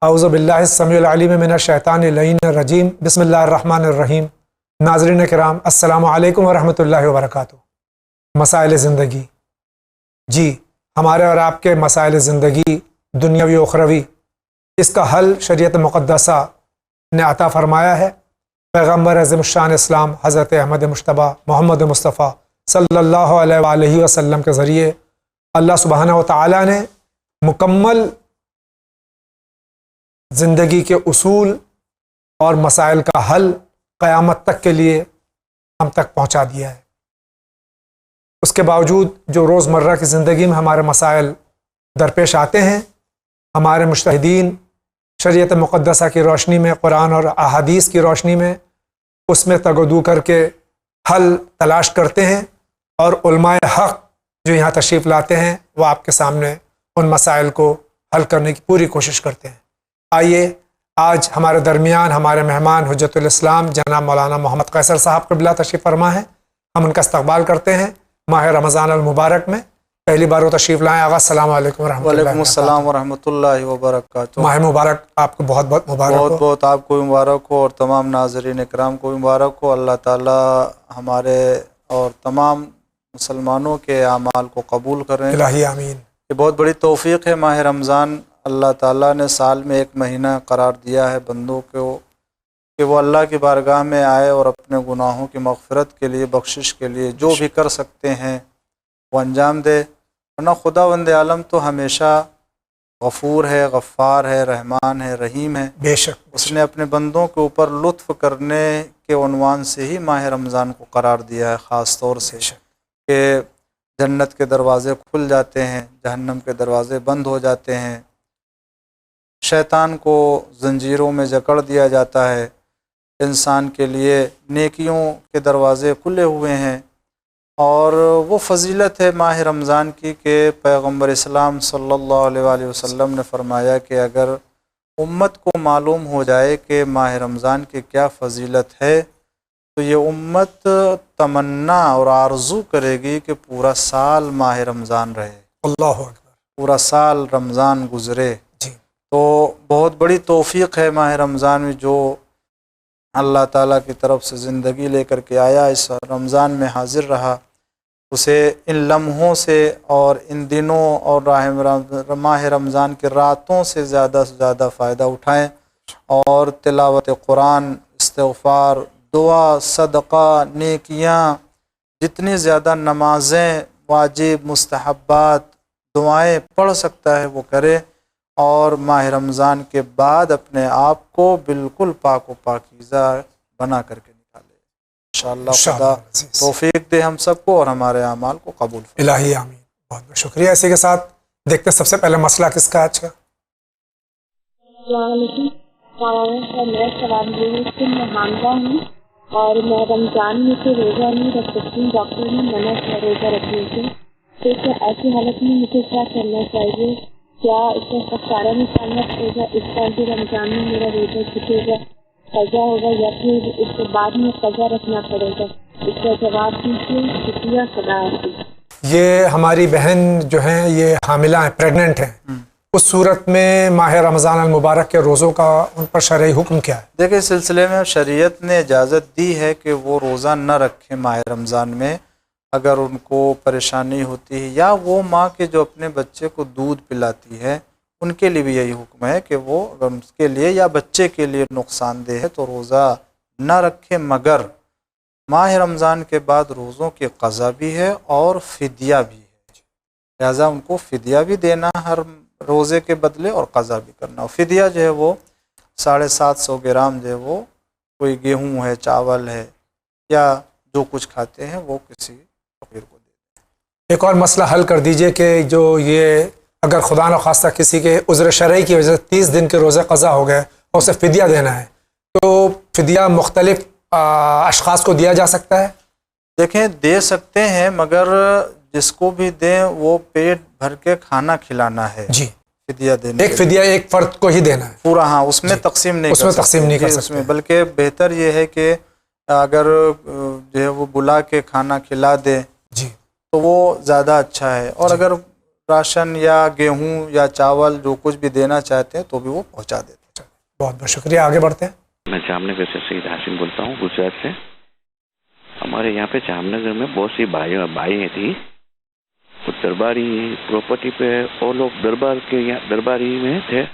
اعوذ باللہ السمیع العلیم من الشیطان اللعین الرجیم بسم اللہ الرحمن الرحیم۔ ناظرین کرام السلام علیکم ورحمۃ اللہ وبرکاتہ۔ مسائل زندگی، جی ہمارے اور آپ کے مسائل زندگی دنیاوی و اخروی، اس کا حل شریعت مقدسہ نے عطا فرمایا ہے۔ پیغمبر عظیم الشان اسلام حضرت احمد مجتبیٰ محمد مصطفیٰ صلی اللہ علیہ وآلہ وسلم کے ذریعے اللہ سبحانہ و تعالیٰ نے مکمل زندگی کے اصول اور مسائل کا حل قیامت تک کے لیے ہم تک پہنچا دیا ہے۔ اس کے باوجود جو روزمرہ کی زندگی میں ہمارے مسائل درپیش آتے ہیں، ہمارے مجتہدین شریعت مقدسہ کی روشنی میں، قرآن اور احادیث کی روشنی میں اس میں تگودو کر کے حل تلاش کرتے ہیں، اور علماء حق جو یہاں تشریف لاتے ہیں وہ آپ کے سامنے ان مسائل کو حل کرنے کی پوری کوشش کرتے ہیں۔ آئیے آج ہمارے درمیان ہمارے مہمان حجت الاسلام جناب مولانا محمد قیصر صاحب قبلہ تشریف فرما ہیں، ہم ان کا استقبال کرتے ہیں ماہ رمضان المبارک میں۔ پہلی بار وہ تشریف لائیں آغا، السلام علیکم ورحمۃ اللہ۔ وعلیکم السلام ورحمۃ اللہ وبرکاتہ۔ ماہ مبارک آپ کو بہت بہت مبارک ہو۔ بہت بہت آپ کو مبارک ہو اور تمام ناظرین اکرام کو مبارک ہو۔ اللہ تعالی ہمارے اور تمام مسلمانوں کے اعمال کو قبول کریں، الہی آمین۔ یہ بہت بڑی توفیق ہے۔ ماہ رمضان اللہ تعالیٰ نے سال میں ایک مہینہ قرار دیا ہے بندوں کو کہ وہ اللہ کی بارگاہ میں آئے اور اپنے گناہوں کی مغفرت کے لیے، بخشش کے لیے جو بھی کر سکتے ہیں وہ انجام دے، ورنہ خداوند عالم تو ہمیشہ غفور ہے، غفار ہے، رحمان ہے، رحیم ہے۔ بے شک اس نے اپنے بندوں کے اوپر لطف کرنے کے عنوان سے ہی ماہ رمضان کو قرار دیا ہے، خاص طور سے کہ جنت کے دروازے کھل جاتے ہیں، جہنم کے دروازے بند ہو جاتے ہیں، شیطان کو زنجیروں میں جکڑ دیا جاتا ہے، انسان کے لیے نیکیوں کے دروازے کھلے ہوئے ہیں۔ اور وہ فضیلت ہے ماہ رمضان کی کہ پیغمبر اسلام صلی اللہ علیہ وآلہ وسلم نے فرمایا کہ اگر امت کو معلوم ہو جائے کہ ماہ رمضان کی کیا فضیلت ہے تو یہ امت تمنا اور آرزو کرے گی کہ پورا سال ماہ رمضان رہے، اللہ اکبر، پورا سال رمضان گزرے۔ جی تو بہت بڑی توفیق ہے ماہ رمضان میں، جو اللہ تعالیٰ کی طرف سے زندگی لے کر کے آیا، اس رمضان میں حاضر رہا، اسے ان لمحوں سے اور ان دنوں اور ماہ رمضان کی راتوں سے زیادہ فائدہ اٹھائیں، اور تلاوت قرآن، استغفار، دعا، صدقہ، نیکیاں، جتنی زیادہ نمازیں، واجب، مستحبات، دعائیں پڑھ سکتا ہے وہ کرے، اور ماہ رمضان کے بعد اپنے آپ کو بالکل پاک و پاکیزہ بنا کر کے نکالے۔ انشاءاللہ خدا توفیق دے ہم سب کو اور ہمارے اعمال کو قبول فرمائے۔ الہی آمین۔ بہت بہت شکریہ۔ اسی کے ساتھ دیکھتے سب سے پہلے مسئلہ کس کا آج کا؟ السلام علیکم۔ میرا سوال یہ ہے کہ میں حاملہ ہوں اور میں رمضان میں سے روزہ نہیں رکھ سکتی، ڈاکٹر نے منع کیا روزہ رکھنے سے، تو کیا ایسی حالت میں مجھے کیا کرنا چاہیے؟ کیا اس کا کفارہ نکالنا پڑے گا؟ اس سال بھی رمضان میں میرا روزہ چھوٹے گا، قضا ہوگا، یا پھر اس کے بعد میں قضا رکھنا پڑے گا؟ اس کا جواب دیجیے، شکریہ، خدا حافظ۔ یہ ہماری بہن جو ہیں یہ حاملہ ہیں، پریگننٹ ہیں، اس صورت میں ماہ رمضان المبارک کے روزوں کا ان پر شرعی حکم کیا ہے؟ دیکھیں، اس سلسلے میں شریعت نے اجازت دی ہے کہ وہ روزہ نہ رکھیں ماہ رمضان میں، اگر ان کو پریشانی ہوتی ہے، یا وہ ماں کے جو اپنے بچے کو دودھ پلاتی ہے ان کے لیے بھی یہی حکم ہے کہ وہ اگر اس کے لیے یا بچے کے لیے نقصان دہ ہے تو روزہ نہ رکھیں، مگر ماہ رمضان کے بعد روزوں کی قضا بھی ہے اور فدیہ بھی ہے، لہٰذا ان کو فدیہ بھی دینا ہر روزے کے بدلے اور قضا بھی کرنا۔ اور فدیہ جو ہے وہ 750 گرام جو ہے وہ کوئی گیہوں ہے، چاول ہے، یا جو کچھ کھاتے ہیں وہ کسی فقیر کو دے دیں۔ ایک اور مسئلہ حل کر دیجئے کہ جو یہ اگر خدا نخواستہ کسی کے عذر شرعی کی وجہ سے 30 دن کے روزے قضا ہو گئے اور اسے فدیہ دینا ہے، تو فدیہ مختلف اشخاص کو دیا جا سکتا ہے؟ دیکھیں، دے سکتے ہیں، مگر جس کو بھی دیں وہ پیٹ بھر کے کھانا کھلانا ہے۔ جی، فدیہ دینے ایک فدیہ ایک فرد کو ہی دینا ہے پورا، ہاں، اس میں تقسیم نہیں کر سکتے، بلکہ بہتر یہ ہے کہ اگر جو ہے وہ بلا کے کھانا کھلا دے جی تو وہ زیادہ اچھا ہے، اور اگر راشن یا گیہوں یا چاول جو کچھ بھی دینا چاہتے ہیں تو بھی وہ پہنچا دیتے ہیں۔ بہت بہت شکریہ، آگے بڑھتے ہیں۔ میں جام نگر سے سید ہاشم بولتا ہوں، گجرات سے۔ ہمارے یہاں پہ جام نگر میں بہت سی بھائی تھی، کچھ درباری پراپرٹی پہ، وہ لوگ درباری میں تھے،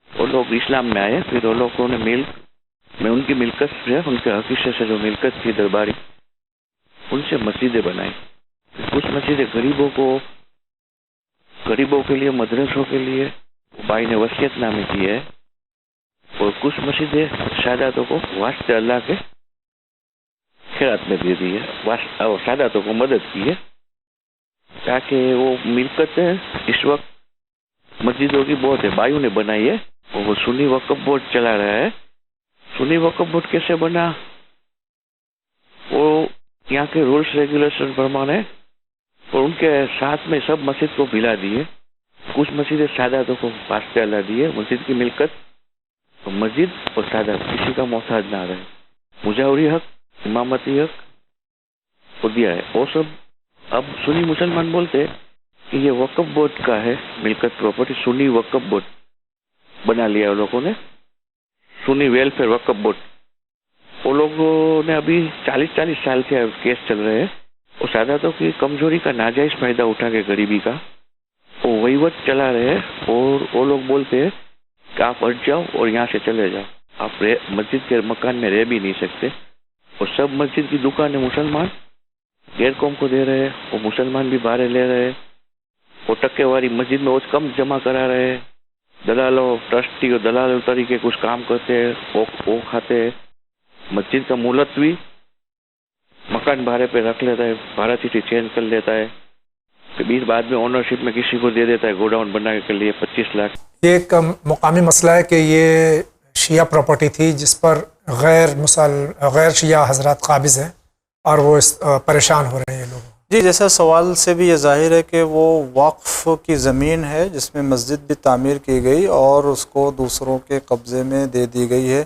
وہ لوگ اسلام میں آئے، پھر وہ لوگوں نے میں ان کی ملکت سے، ان کے حقیقے سے جو ملکت تھی درباری، ان سے مسجدیں بنائی۔ کچھ مسجدیں غریبوں کے لیے، مدرسوں کے لیے بھائی نے وصیت نامے کی ہے، اور کچھ مسجدیں ساداتوں کو واسطے اللہ کے خیرات میں دے دی ہے، اور ساداتوں کو مدد کی ہے، تاکہ وہ ملکت اس وقت مسجدوں کی بہت ہے، بھائیوں نے بنائی ہے، اور وہ سنی وقف بورڈ چلا رہا ہے۔ سنی وقف بورڈ کیسے بنا؟ وہ یہاں کے رولس ریگولیشن پرمانے، اور ان کے ساتھ میں سب مسجد کو ملا دیے، کچھ مسجدیں ساداتوں کو واسطے اللہ دیے، مسجد کی ملکت مسجد اور سادات کسی کا محتاج نہ رہے، مجاوری حق، امامتی حق کو دیا ہے۔ وہ سب اب سنی مسلمان بولتے کہ یہ وقف بورڈ کا ہے، ملکت پراپرٹی سنی وقف بورڈ بنا لیا ان لوگوں نے، سنی ویلفیئر وقف بورڈ۔ وہ لوگوں نے ابھی 40 سال سے کیس چل رہے ہیں، اور ساداتوں کی کمزوری کا ناجائز فائدہ اٹھا کے غریبی کا وہ وہیوٹ چلا رہے ہیں، اور وہ لوگ بولتے ہیں کہ آپ ہٹ جاؤ اور یہاں سے چلے جاؤ، آپ مسجد کے مکان میں رہ بھی نہیں سکتے، اور سب مسجد کی دکانیں مسلمان غیر قوم کو دے رہے ہیں، وہ مسلمان بھی باہر لے رہے ہیں، وہ ٹکے والی مسجد میں وہ کم جمع کرا رہے ہیں، دلالوں ٹرسٹی اور دلالوں طریقے کچھ کام کرتے ہیں، وہ کھاتے ہیں، مسجد کا ملتوی مکان بھاڑے پہ رکھ لیتا ہے، بھاڑا چیٹھی چینج کر لیتا ہے، پھر بعد میں اونرشپ میں کسی کو دے دیتا ہے گوڈاؤن بنانے کے لیے 25 لاکھ۔ یہ ایک مقامی مسئلہ ہے کہ یہ شیعہ پراپرٹی تھی جس پر غیر شیعہ حضرات قابض ہیں، اور وہ پریشان ہو رہے ہیں یہ لوگ۔ جی، جیسا سوال سے بھی یہ ظاہر ہے کہ وہ وقف کی زمین ہے جس میں مسجد بھی تعمیر کی گئی اور اس کو دوسروں کے قبضے میں دے دی گئی ہے۔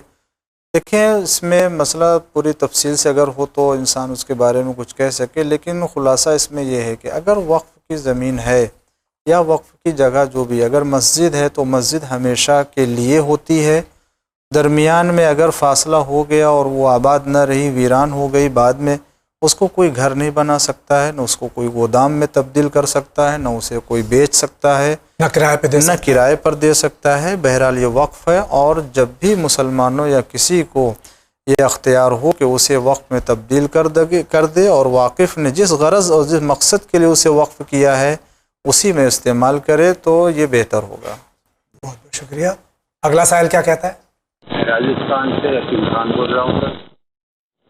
دیکھیں، اس میں مسئلہ پوری تفصیل سے اگر ہو تو انسان اس کے بارے میں کچھ کہہ سکے، لیکن خلاصہ اس میں یہ ہے کہ اگر وقف کی زمین ہے یا وقف کی جگہ جو بھی، اگر مسجد ہے تو مسجد ہمیشہ کے لیے ہوتی ہے، درمیان میں اگر فاصلہ ہو گیا اور وہ آباد نہ رہی، ویران ہو گئی، بعد میں اس کو کوئی گھر نہیں بنا سکتا ہے، نہ اس کو کوئی گودام میں تبدیل کر سکتا ہے، نہ اسے کوئی بیچ سکتا ہے، نہ کرائے پر دے سکتا ہے۔ بہرحال یہ وقف ہے، اور جب بھی مسلمانوں یا کسی کو یہ اختیار ہو کہ اسے وقف میں تبدیل کر دے، اور واقف نے جس غرض اور جس مقصد کے لیے اسے وقف کیا ہے اسی میں استعمال کرے تو یہ بہتر ہوگا۔ بہت بہت شکریہ۔ اگلا سائل کیا کہتا ہے؟ میں راجستھان سے حکیم خان بول رہا ہوں سر۔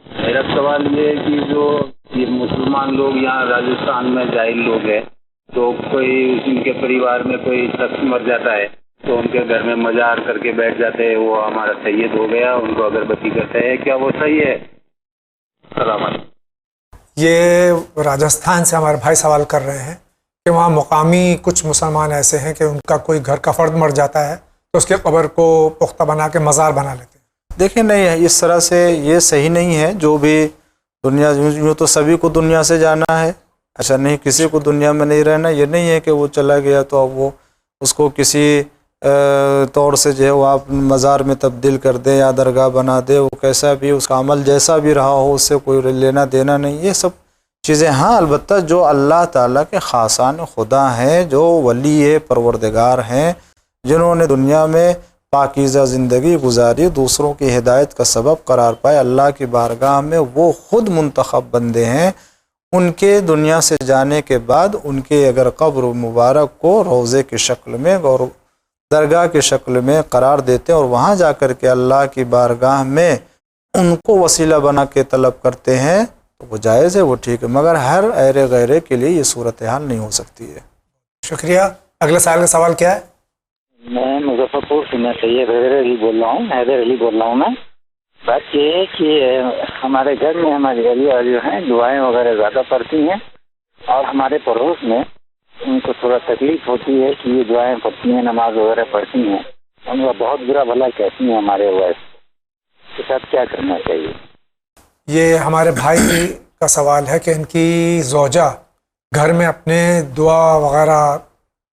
میرا سوال یہ ہے کہ جو یہ مسلمان لوگ یہاں راجستھان میں جاہل لوگ ہیں، تو کوئی ان کے پریوار میں کوئی شخص مر جاتا ہے تو ان کے گھر میں مزار کر کے بیٹھ جاتے ہیں، وہ ہمارا سید ہو گیا، ان کو اگربتی کرتے ہیں، کیا وہ صحیح ہے؟ السلام علیکم۔ یہ راجستھان سے ہمارے بھائی سوال کر رہے ہیں کہ وہاں مقامی کچھ مسلمان ایسے ہیں کہ ان کا کوئی گھر کا فرد مر جاتا ہے تو اس کے قبر کو پختہ بنا کے مزار بنا لیتے ہیں۔ دیکھیں، نہیں، اس طرح سے یہ صحیح نہیں ہے۔ جو بھی دنیا، یوں تو سبھی کو دنیا سے جانا ہے، ایسا نہیں کسی کو دنیا میں نہیں رہنا۔ یہ نہیں ہے کہ وہ چلا گیا تو اب وہ اس کو کسی طور سے جو ہے وہ آپ مزار میں تبدیل کر دیں یا درگاہ بنا دے، وہ کیسا بھی اس کا عمل جیسا بھی رہا ہو اس سے کوئی لینا دینا نہیں۔ یہ سب چیزیں ہاں، البتہ جو اللہ تعالیٰ کے خاصان خدا ہیں، جو ولی پروردگار ہیں، جنہوں نے دنیا میں پاکیزہ زندگی گزاری، دوسروں کی ہدایت کا سبب قرار پائے، اللہ کی بارگاہ میں وہ خود منتخب بندے ہیں، ان کے دنیا سے جانے کے بعد ان کے اگر قبر مبارک کو روضے کی شکل میں اور درگاہ کی شکل میں قرار دیتے ہیں اور وہاں جا کر کے اللہ کی بارگاہ میں ان کو وسیلہ بنا کے طلب کرتے ہیں تو وہ جائز ہے، وہ ٹھیک ہے، مگر ہر ایرے غیرے کے لیے یہ صورتحال نہیں ہو سکتی ہے۔ شکریہ۔ اگلے سائل کا سوال کیا ہے؟ میں مظفر پور سے، میں سید حیدر علی بول رہا ہوں، میں۔ بات یہ ہے کہ ہمارے گھر میں ہماری اہلیہ جو ہیں دعائیں وغیرہ زیادہ پڑھتی ہیں، اور ہمارے پڑوس میں ان کو تھوڑا تکلیف ہوتی ہے کہ یہ دعائیں پڑھتی ہیں، نماز وغیرہ پڑھتی ہیں، ان کا بہت برا بھلا کہتی ہیں ہمارے وائف کے ساتھ، کیا کرنا چاہیے؟ یہ ہمارے بھائی کا سوال ہے کہ ان کی زوجہ گھر میں اپنے دعا وغیرہ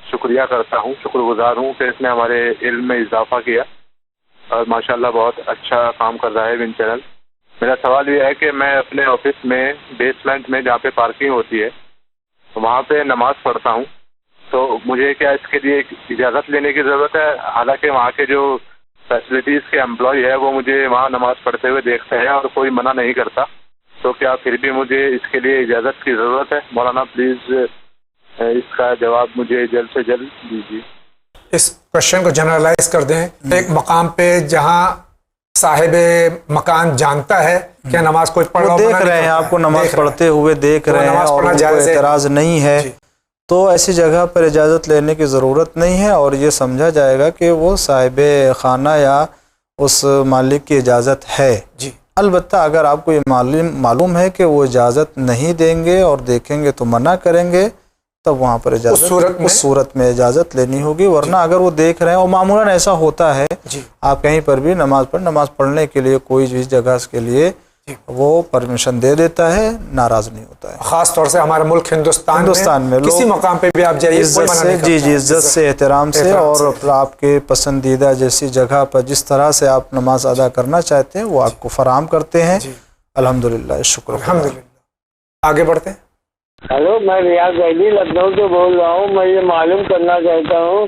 شکریہ کرتا ہوں، شکر گزار ہوں کہ اس نے ہمارے علم میں اضافہ کیا اور ماشاءاللہ بہت اچھا کام کر رہا ہے ون چینل۔ میرا سوال یہ ہے کہ میں اپنے آفس میں بیسمنٹ میں جہاں پہ پارکنگ ہوتی ہے وہاں پہ نماز پڑھتا ہوں، تو مجھے کیا اس کے لیے اجازت لینے کی ضرورت ہے؟ حالانکہ وہاں کے جو فیسلٹیز کے امپلائی ہے وہ مجھے وہاں نماز پڑھتے ہوئے دیکھتے ہیں اور کوئی منع نہیں کرتا، تو کیا پھر بھی مجھے اس کے لیے اجازت کی ضرورت ہے؟ مولانا پلیز اس کا جواب مجھے جلد سے جلد دیجیے۔ اس کوشچن کو جنرلائز کر دیں، ایک مقام پہ جہاں صاحب مکان جانتا ہے کہ نماز کوئی پڑھ رہا، دیکھ رہے ہیں آپ کو نماز پڑھتے ہوئے دیکھ رہے ہیں اور ان کو اعتراض نہیں ہے، تو ایسی جگہ پر اجازت لینے کی ضرورت نہیں ہے، اور یہ سمجھا جائے گا کہ وہ صاحب خانہ یا اس مالک کی اجازت ہے۔ جی البتہ اگر آپ کو یہ معلوم ہے کہ وہ اجازت نہیں دیں گے اور دیکھیں گے تو منع کریں گے، تب وہاں پر اجازت اس صورت میں اجازت لینی ہوگی، ورنہ اگر وہ دیکھ رہے ہیں، اور معمولاً ایسا ہوتا ہے آپ کہیں پر بھی نماز پڑھنے کے لیے کوئی بھی جگہ کے لیے وہ پرمیشن دے دیتا ہے، ناراض نہیں ہوتا ہے۔ خاص طور سے ہمارے ملک ہندوستان میں کسی مقام پہ بھی آپ جائیے عزت سے احترام سے اور آپ کے پسندیدہ جیسی جگہ پر جس طرح سے آپ نماز ادا کرنا چاہتے ہیں وہ آپ کو فراہم کرتے ہیں۔ الحمدللہ، شکر الحمدللہ۔ آگے بڑھتے ہیں۔ ہلو، میں ریاض علی لکھنؤ سے بول رہا ہوں۔ میں یہ معلوم کرنا چاہتا ہوں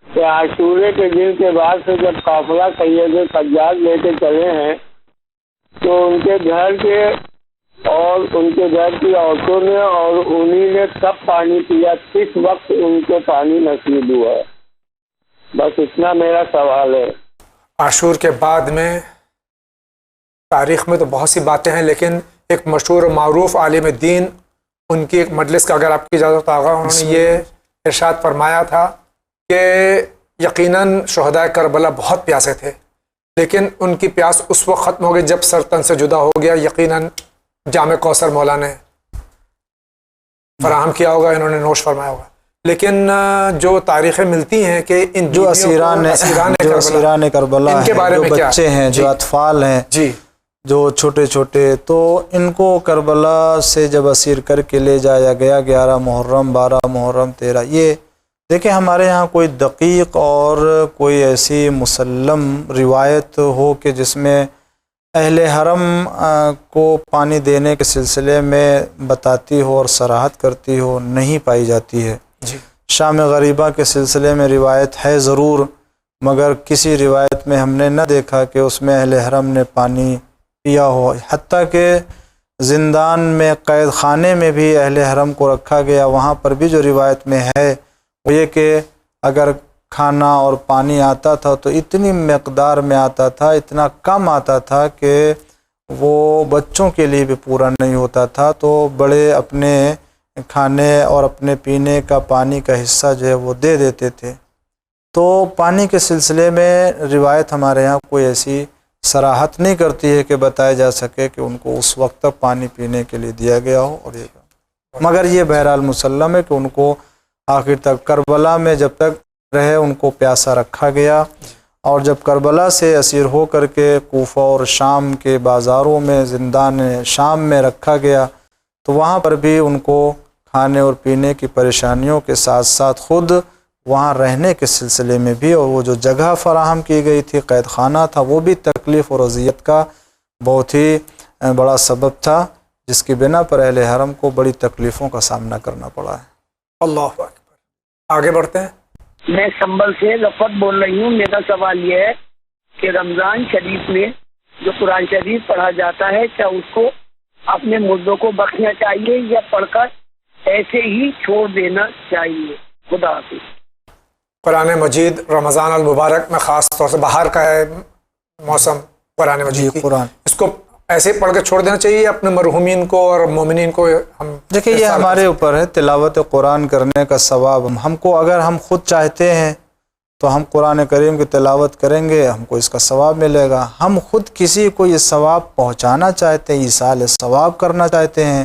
کہ عاشورے کے دن کے بعد سے جب قافلہ سید سجاد لے کے چلے ہیں تو ان کے گھر کے اور ان کے گھر کی عورتوں نے اور انہی نے کب پانی پیا، کس وقت ان کو پانی نصیب ہوا ہے؟ بس اتنا میرا سوال ہے۔ عاشور کے بعد میں تاریخ میں تو بہت سی باتیں ہیں، لیکن ایک مشہور و معروف عالم دین، ان کی ایک مجلس کا اگر آپ کی اجازت آگا، انہوں نے یہ ارشاد فرمایا تھا کہ یقیناً شہداء کربلا بہت پیاسے تھے، لیکن ان کی پیاس اس وقت ختم ہو گئی جب سر تن سے جدا ہو گیا۔ یقیناً جام کوثر مولا نے فراہم کیا ہوگا، انہوں نے نوش فرمایا ہوگا، لیکن جو تاریخیں ملتی ہیں کہ ان جو اسیران کربلا ان کے بارے میں جو بچے ہیں، جو اطفال ہیں، جی جو چھوٹے چھوٹے، تو ان کو کربلا سے جب اسیر کر کے لے جایا گیا 11 محرم 12 محرم 13، یہ دیکھیں ہمارے ہاں کوئی دقیق اور کوئی ایسی مسلم روایت ہو کہ جس میں اہل حرم کو پانی دینے کے سلسلے میں بتاتی ہو اور صراحت کرتی ہو، نہیں پائی جاتی ہے۔ شام غریبہ کے سلسلے میں روایت ہے ضرور، مگر کسی روایت میں ہم نے نہ دیکھا کہ اس میں اہل حرم نے پانی پیا ہو، حتیٰ کہ زندان میں قید خانے میں بھی اہل حرم کو رکھا گیا، وہاں پر بھی جو روایت میں ہے وہ یہ کہ اگر کھانا اور پانی آتا تھا تو اتنی مقدار میں آتا تھا، اتنا کم آتا تھا کہ وہ بچوں کے لیے بھی پورا نہیں ہوتا تھا، تو بڑے اپنے کھانے اور اپنے پینے کا پانی کا حصہ جو ہے وہ دے دیتے تھے۔ تو پانی کے سلسلے میں روایت ہمارے ہاں کوئی ایسی صراحت نہیں کرتی ہے کہ بتایا جا سکے کہ ان کو اس وقت تک پانی پینے کے لیے دیا گیا ہو، اور مگر یہ بہرحال مسلم ہے کہ ان کو آخر تک کربلا میں جب تک رہے ان کو پیاسا رکھا گیا، اور جب کربلا سے اسیر ہو کر کے کوفہ اور شام کے بازاروں میں زندان شام میں رکھا گیا تو وہاں پر بھی ان کو کھانے اور پینے کی پریشانیوں کے ساتھ ساتھ خود وہاں رہنے کے سلسلے میں بھی، اور وہ جو جگہ فراہم کی گئی تھی قید خانہ تھا، وہ بھی تکلیف اور اذیت کا بہت ہی بڑا سبب تھا، جس کی بنا پر اہل حرم کو بڑی تکلیفوں کا سامنا کرنا پڑا ہے۔ اللہ اکبر۔ آگے بڑھتے ہیں۔ میں سنبل سے لفت بول رہی ہوں۔ میرا سوال یہ ہے کہ رمضان شریف میں جو قرآن شریف پڑھا جاتا ہے، کیا اس کو اپنے مردوں کو بخشنا چاہیے یا پڑھ کر ایسے ہی چھوڑ دینا چاہیے؟ خدا حافظ۔ قرآن مجید رمضان المبارک میں خاص طور سے باہر کا ہے موسم قرآن مجید کی، اس کو ایسے پڑھ کے چھوڑ دینا چاہیے اپنے مرحومین کو اور مومنین کو؟ ہم دیکھیں یہ ہمارے اوپر ہے، تلاوت قرآن کرنے کا ثواب ہم کو، اگر ہم خود چاہتے ہیں تو ہم قرآن کریم کی تلاوت کریں گے، ہم کو اس کا ثواب ملے گا۔ ہم خود کسی کو یہ ثواب پہنچانا چاہتے ہیں، ایصال ثواب کرنا چاہتے ہیں،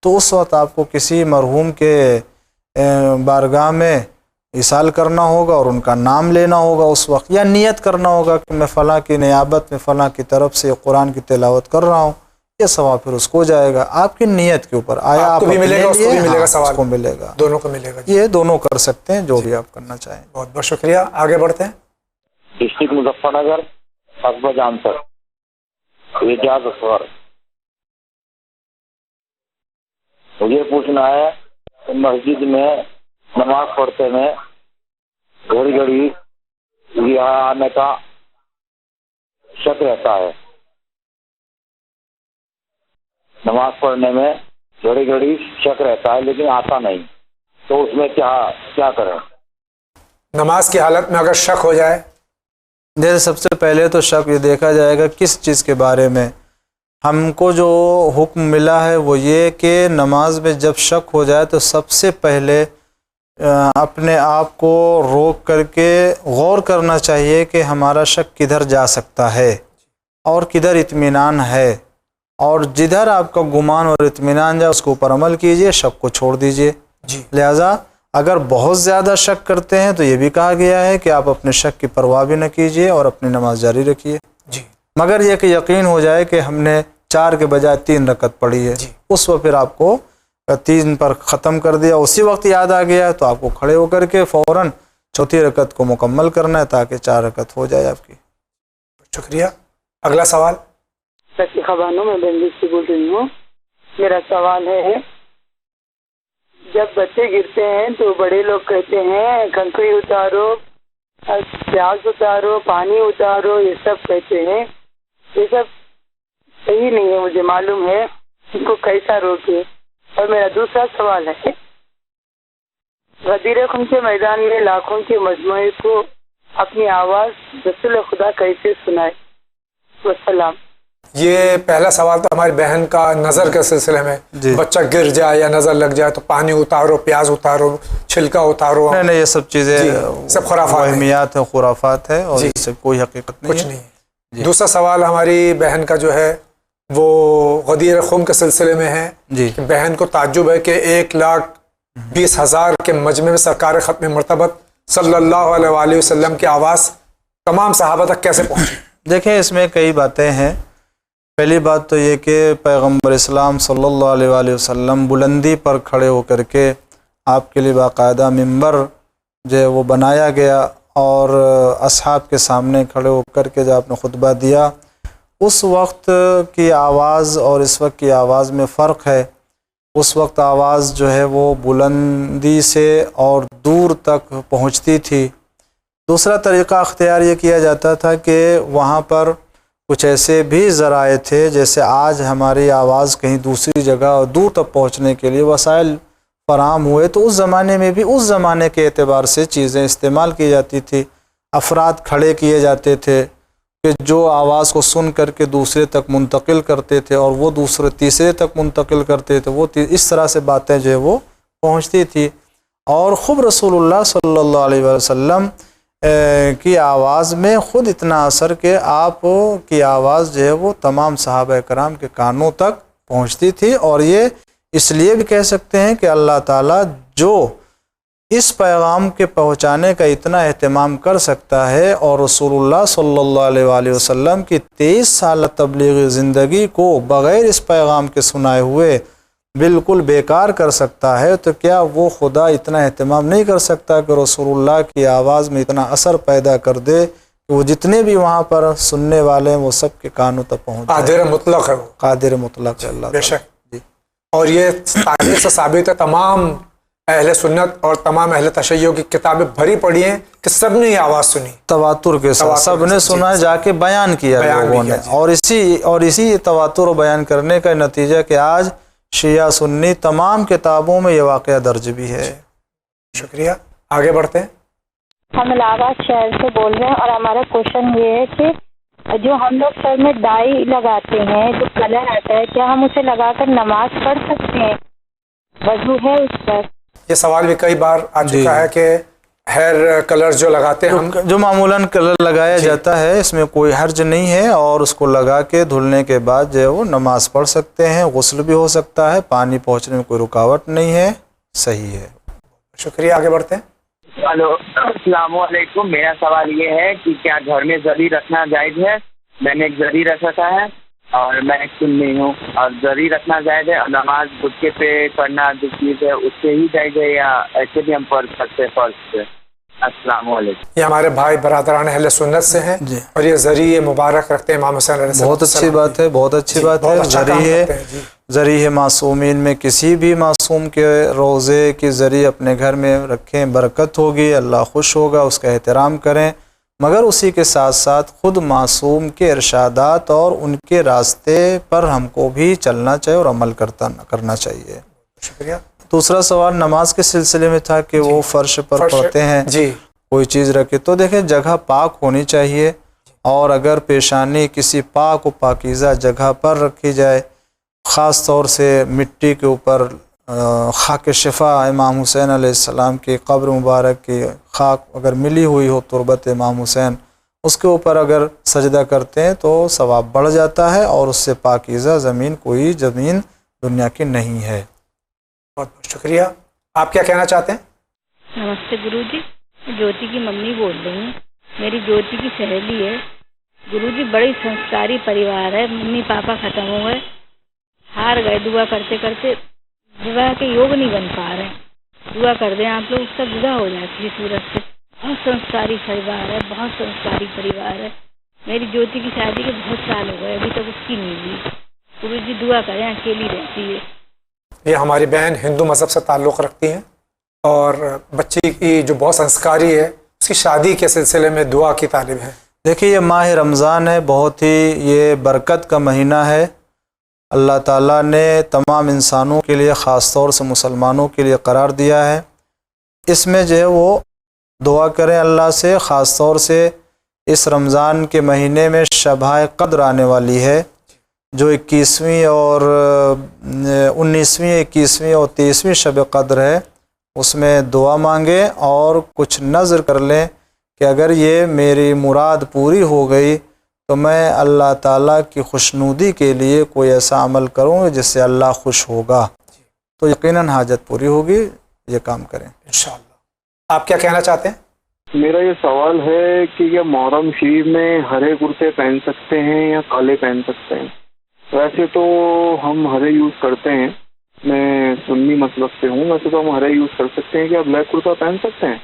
تو اس وقت آپ کو کسی مرحوم کے بارگاہ میں ایصال کرنا ہوگا اور ان کا نام لینا ہوگا اس وقت، یا نیت کرنا ہوگا کہ میں فلاں کی نیابت میں فلاں کی طرف سے قرآن کی تلاوت کر رہا ہوں، یہ ثواب پھر اس کو جائے گا، آپ کی نیت کے اوپر آیا، آپ کو بھی ملے گا، اس کو بھی ملے گا، ثواب کو ملے گا، دونوں کو ملے گا۔ یہ دونوں کر سکتے ہیں جو بھی آپ کرنا چاہیں۔ بہت بہت شکریہ، آگے بڑھتے ہیں۔ ڈسٹرکٹ مظفر نگر، قصبہ جام سر، اعجاز اصغر۔ مجھے پوچھنا ہے کہ مسجد میں نماز پڑھتے میں گھڑی گھڑی یہاں آنے کا شک رہتا ہے، نماز پڑھنے میں گھڑی گھڑی شک رہتا ہے لیکن آتا نہیں، تو اس میں کیا کریں؟ نماز کی حالت میں اگر شک ہو جائے، جیسے سب سے پہلے تو شک یہ دیکھا جائے گا کس چیز کے بارے میں۔ ہم کو جو حکم ملا ہے وہ یہ کہ نماز میں جب شک ہو جائے تو سب سے پہلے اپنے آپ کو روک کر کے غور کرنا چاہیے کہ ہمارا شک کدھر جا سکتا ہے اور کدھر اطمینان ہے، اور جدھر آپ کا گمان اور اطمینان جائے اس کے اوپر عمل کیجئے، شک کو چھوڑ دیجئے۔ لہٰذا اگر بہت زیادہ شک کرتے ہیں تو یہ بھی کہا گیا ہے کہ آپ اپنے شک کی پرواہ بھی نہ کیجئے اور اپنی نماز جاری رکھیے، مگر یہ کہ یقین ہو جائے کہ ہم نے 4 کے بجائے 3 رکعت پڑھی ہے، اس وقت پھر آپ کو 3 پر ختم کر دیا، اسی وقت یاد آ گیا تو آپ کو کھڑے ہو کر کے فوراً 4تھی رکعت کو مکمل کرنا ہے تاکہ 4 رکعت ہو جائے آپ کی۔ شکریہ۔ اگلا سوال۔ سچی خبانوں میں بندی سے بول رہی ہوں، میرا سوال ہے جب بچے گرتے ہیں تو بڑے لوگ کہتے ہیں کنکری اتارو، پیاز اتارو، پانی اتارو، یہ سب کہتے ہیں، یہ سب صحیح نہیں ہے، مجھے معلوم ہے، ان کو کیسا روکے؟ اور میرا دوسرا سوال ہے غدیر خم کے میدان میں لاکھوں کے مجموعے کو اپنی آواز رسول خدا کیسے سنائے؟ والسلام۔ یہ پہلا سوال تو ہماری بہن کا نظر کے سلسلے میں، بچہ گر جائے یا نظر لگ جائے تو پانی اتارو، پیاز اتارو، چھلکا اتارو، نہیں یہ سب چیزیں سب خرافات وہمیات ہیں، خرافات ہے، اور اس سے کوئی حقیقت نہیں، کچھ نہیں۔ دوسرا سوال ہماری بہن کا جو ہے وہ غدیر خم کے سلسلے میں ہے کہ بہن کو تعجب ہے کہ 1,20,000 کے مجمع میں سرکار ختم مرتبت صلی اللہ علیہ وآلہ وسلم کی آواز تمام صحابہ تک کیسے پہنچی؟ دیکھیں اس میں کئی باتیں ہیں۔ پہلی بات تو یہ کہ پیغمبر اسلام صلی اللہ علیہ وآلہ وسلم بلندی پر کھڑے ہو کر کے آپ کے لیے باقاعدہ ممبر جو ہے وہ بنایا گیا، اور اصحاب کے سامنے کھڑے ہو کر کے جب آپ نے خطبہ دیا، اس وقت کی آواز اور اس وقت کی آواز میں فرق ہے۔ اس وقت آواز جو ہے وہ بلندی سے اور دور تک پہنچتی تھی۔ دوسرا طریقہ اختیار یہ کیا جاتا تھا کہ وہاں پر کچھ ایسے بھی ذرائع تھے، جیسے آج ہماری آواز کہیں دوسری جگہ اور دور تک پہنچنے کے لیے وسائل فراہم ہوئے، تو اس زمانے میں بھی اس زمانے کے اعتبار سے چیزیں استعمال کی جاتی تھی۔ افراد کھڑے کیے جاتے تھے کہ جو آواز کو سن کر کے دوسرے تک منتقل کرتے تھے، اور وہ دوسرے تیسرے تک منتقل کرتے تھے، وہ اس طرح سے باتیں جو ہے وہ پہنچتی تھی۔ اور خود رسول اللہ صلی اللہ علیہ وسلم کی آواز میں خود اتنا اثر کہ آپ کی آواز جو ہے وہ تمام صحابہ کرام کے کانوں تک پہنچتی تھی، اور یہ اس لیے بھی کہہ سکتے ہیں کہ اللہ تعالیٰ جو اس پیغام کے پہنچانے کا اتنا اہتمام کر سکتا ہے، اور رسول اللہ صلی اللہ علیہ وآلہ وسلم کی 23 سالہ تبلیغی زندگی کو بغیر اس پیغام کے سنائے ہوئے بالکل بیکار کر سکتا ہے، تو کیا وہ خدا اتنا اہتمام نہیں کر سکتا کہ رسول اللہ کی آواز میں اتنا اثر پیدا کر دے کہ وہ جتنے بھی وہاں پر سننے والے ہیں وہ سب کے کانوں تک پہنچ جائے؟ قادر مطلق ہے وہ، قادر مطلق ہے اللہ بے شک۔ اور یہ تاریخ سے ثابت ہے، تمام اہل سنت اور تمام اہل تشیع کی کتابیں بھری پڑی ہیں کہ سب نے یہ آواز سنی، تواتر کے ساتھ سب نے سنا، جا کے بیان کیا لوگوں نے، اور اسی تواتر و بیان کرنے کا نتیجہ کہ آج شیعہ سنی تمام کتابوں میں یہ واقعہ درج بھی ہے۔ شکریہ، آگے بڑھتے ہیں۔ ہم الہ آباد شہر سے بول رہے ہیں، اور ہمارا کوشچن یہ ہے کہ جو ہم لوگ سر میں ڈائی لگاتے ہیں، جو کلر آتا ہے، کیا ہم اسے لگا کر نماز پڑھ سکتے ہیں؟ وضو ہے اس پر؟ یہ سوال بھی کئی بار آ چکا ہے کہ ہیئر کلر جو لگاتے ہیں ہم، جو معمولاً کلر لگایا جاتا ہے، اس میں کوئی حرج نہیں ہے، اور اس کو لگا کے دھلنے کے بعد جو ہے وہ نماز پڑھ سکتے ہیں، غسل بھی ہو سکتا ہے، پانی پہنچنے میں کوئی رکاوٹ نہیں ہے، صحیح ہے۔ شکریہ، آگے بڑھتے ہیں۔ ہلو، السلام علیکم۔ میرا سوال یہ ہے کہ کیا گھر میں زری رکھنا جائز ہے؟ میں نے ایک زری رکھا ہے، اور میں سنی ہوں، اور زری رکھنا جائز ہے؟ نماز گٹکے پہ پڑھنا جو چیز ہے اس سے ہی جائز ہے یا ایسے بھی ہم پڑھ سکتے ہیں فرض سے؟ السلام علیکم۔ یہ ہمارے بھائی برادران اہل سنت سے ہیں جی، اور یہ ذریعہ مبارک رکھتے ہیں امام حسین علیہ السلام۔ بہت اچھی بات ہے، بہت اچھی بات ہے۔ ذریعہ معصومین میں کسی بھی معصوم کے روزے کے ذریعے اپنے گھر میں رکھیں، برکت ہوگی، اللہ خوش ہوگا، اس کا احترام کریں، مگر اسی کے ساتھ ساتھ خود معصوم کے ارشادات اور ان کے راستے پر ہم کو بھی چلنا چاہیے اور عمل کرنا چاہیے۔ شکریہ۔ دوسرا سوال نماز کے سلسلے میں تھا کہ وہ فرش پر پڑھتے ہیں، جی کوئی چیز رکھے تو دیکھیں جگہ پاک ہونی چاہیے، اور اگر پیشانی کسی پاک و پاکیزہ جگہ پر رکھی جائے، خاص طور سے مٹی کے اوپر خاک شفا امام حسین علیہ السلام کی قبر مبارک کی خاک اگر ملی ہوئی ہو، تربت امام حسین، اس کے اوپر اگر سجدہ کرتے ہیں تو ثواب بڑھ جاتا ہے، اور اس سے پاکیزہ زمین کوئی زمین دنیا کی نہیں ہے۔ بہت بہت شکریہ۔ آپ کیا کہنا چاہتے ہیں؟ نمستے گرو جی، جوتی کی ممی بول رہی ہوں، میری جوتی کی سہیلی ہے۔ گرو جی بڑی سنسکاری پریوار ہے، ممی پاپا ختم ہو گئے، ہار گئے دعا کرتے کرتے، وواہ کے یوگ نہیں بن پا رہے ہیں، دعا کر دیں آپ لوگ، اس کا وواہ ہو جاتی ہے سورت سے۔ بہت سنسکاری پریوار ہے، بہت سنسکاری پریوار ہے۔ میری جوتی کی شادی کے بہت سال ہو گئے، ابھی تک اس کی نہیں ہوئی۔ گرو جی دعا کریں، اکیلی رہتی ہے۔ یہ ہماری بہن ہندو مذہب سے تعلق رکھتی ہیں اور بچی کی جو بہت سنسکاری ہے اس کی شادی کے سلسلے میں دعا کی طالب ہے۔ دیکھیے یہ ماہ رمضان ہے، بہت ہی یہ برکت کا مہینہ ہے۔ اللہ تعالیٰ نے تمام انسانوں کے لیے، خاص طور سے مسلمانوں کے لیے قرار دیا ہے۔ اس میں جو ہے وہ دعا کریں اللہ سے، خاص طور سے اس رمضان کے مہینے میں شبہ قدر آنے والی ہے، جو 21ویں اور 19ویں، 21ویں اور 23ویں شب قدر ہے۔ اس میں دعا مانگیں اور کچھ نذر کر لیں کہ اگر یہ میری مراد پوری ہو گئی تو میں اللہ تعالیٰ کی خوشنودی کے لیے کوئی ایسا عمل کروں جس سے اللہ خوش ہوگا، تو یقیناً حاجت پوری ہوگی۔ یہ کام کریں انشاءاللہ۔ آپ کیا کہنا چاہتے ہیں؟ میرا یہ سوال ہے کہ کیا محرم شریف میں ہرے کرتے پہن سکتے ہیں یا کالے پہن سکتے ہیں؟ ویسے تو ہم ہرے یوز کرتے ہیں، میں سنی مسلک سے ہوں، ویسے تو ہم ہرے یوز کر سکتے ہیں، کیا بلیک کرتا پہن سکتے ہیں؟